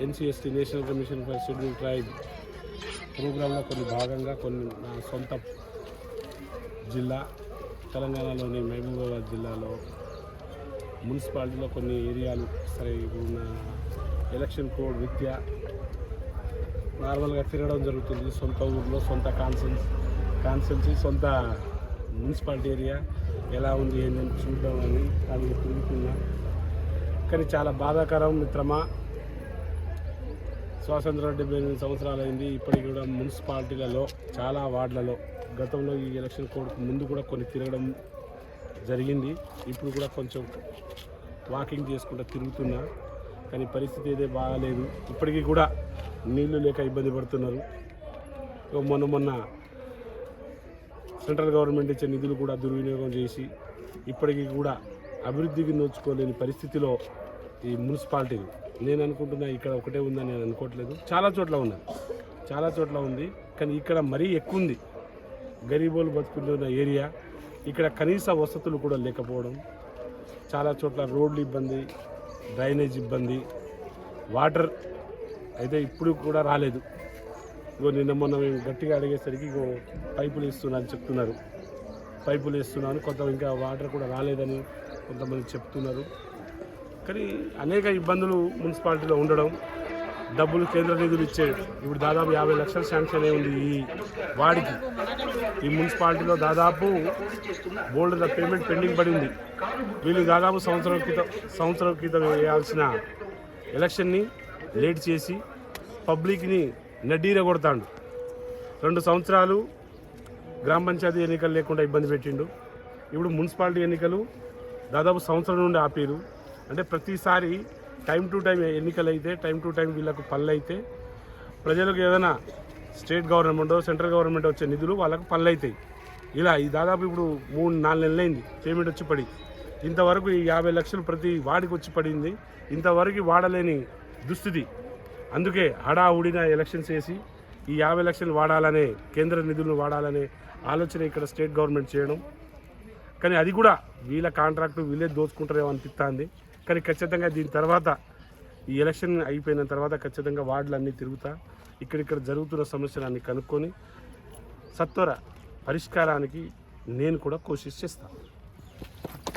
NCST national commission for schedule tribe ప్రోగ్రాంలో కొన్ని భాగంగా కొన్ని నా సొంత జిల్లా తెలంగాణలోని మహబూబాబాద్ జిల్లాలో మున్సిపాలిటీలో కొన్ని ఏరియాలు సరే ఉన్న ఎలక్షన్ కోడ్ రీత్యా నార్మల్గా తిరగడం జరుగుతుంది. సొంత ఊర్లో సొంత కాన్సెన్సీ సొంత మున్సిపాలిటీ ఏరియా ఎలా ఉంది ఏంటని చూద్దామని అది తిరుగుతున్నా. కానీ చాలా బాధాకరం మిత్రమా, స్వాతంత్రం 78 సంవత్సరాలు అయింది. ఇప్పటికి కూడా మున్సిపాలిటీలలో చాలా వార్డులలో గతంలో ఈ ఎలక్షన్ కోడ్కు ముందు కూడా కొన్ని తిరగడం జరిగింది. ఇప్పుడు కూడా కొంచెం వాకింగ్ చేసుకుంటూ తిరుగుతున్నా. కానీ పరిస్థితి అయితే బాగాలేదు. ఇప్పటికీ కూడా నీళ్లు లేక ఇబ్బంది పడుతున్నారు. మొన్న సెంట్రల్ గవర్నమెంట్ ఇచ్చే నిధులు కూడా దుర్వినియోగం చేసి ఇప్పటికీ కూడా అభివృద్ధికి నోచుకోలేని పరిస్థితిలో ఈ మున్సిపాలిటీలు. నేను అనుకుంటున్నా ఇక్కడ ఒకటే ఉందని నేను అనుకోవట్లేదు, చాలా చోట్ల ఉంది. కానీ ఇక్కడ మరీ ఎక్కువ ఉంది. గరీబోలు బతుకుతున్న ఏరియా. ఇక్కడ కనీస వసతులు కూడా లేకపోవడం, చాలా చోట్ల రోడ్లు ఇబ్బంది, డ్రైనేజ్ ఇబ్బంది, వాటర్ అయితే ఇప్పుడు కూడా రాలేదు. నిన్న మొన్న మేము గట్టిగా అడిగేసరికి పైపులు వేస్తున్నాను చెప్తున్నారు. పైపులు వేస్తున్నాను, కొంత ఇంకా వాటర్ కూడా రాలేదని కొంతమంది చెప్తున్నారు. కానీ అనేక ఇబ్బందులు మున్సిపాలిటీలో ఉండడం, డబ్బులు కేంద్ర నిధులు ఇచ్చే ఇప్పుడు దాదాపు 50 లక్షల శాంక్షన్ అయి ఉంది ఈ వాడికి. ఈ మున్సిపాలిటీలో దాదాపు బోల్డ్ పేమెంట్ పెండింగ్ పడి ఉంది. వీళ్ళు దాదాపు సంవత్సరం క్రితం వేయాల్సిన ఎలక్షన్ని లేట్ చేసి పబ్లిక్ని నడ్డీర కొడతాడు. 2 సంవత్సరాలు గ్రామ పంచాయతీ ఎన్నికలు లేకుండా ఇబ్బంది పెట్టిండు. ఇప్పుడు మున్సిపాలిటీ ఎన్నికలు దాదాపు సంవత్సరం నుండి ఆపేరు. అంటే ప్రతిసారి టైం టు టైం ఎన్నికలు అయితే టైం టు టైం వీళ్ళకు పనులు అయితే ప్రజలకు ఏదైనా స్టేట్ గవర్నమెంట్ సెంట్రల్ గవర్నమెంట్ వచ్చే నిధులు వాళ్ళకు పనులు అవుతాయి. ఇలా ఈ దాదాపు ఇప్పుడు 3-4 నెలలైంది పేమెంట్ వచ్చి పడి. ఇంతవరకు ఈ 50 లక్షలు ప్రతి వాడికి వచ్చి పడింది. ఇంతవరకు వాడలేని దుస్థితి. అందుకే హడావుడిన ఎలక్షన్స్ వేసి ఈ 50 లక్షలు వాడాలనే, కేంద్ర నిధులను వాడాలనే ఆలోచన ఇక్కడ స్టేట్ గవర్నమెంట్ చేయడం. కానీ అది కూడా వీళ్ళ కాంట్రాక్టు వీళ్ళే దోచుకుంటారేమో అనిపిస్తుంది. కానీ ఖచ్చితంగా దీని తర్వాత ఈ ఎలక్షన్ అయిపోయిన తర్వాత ఖచ్చితంగా వార్డులన్నీ తిరుగుతా, ఇక్కడిక్కడ జరుగుతున్న సమస్యలన్నీ కనుక్కొని సత్వర పరిష్కారానికి నేను కూడా కోషిష్ చేస్తాను.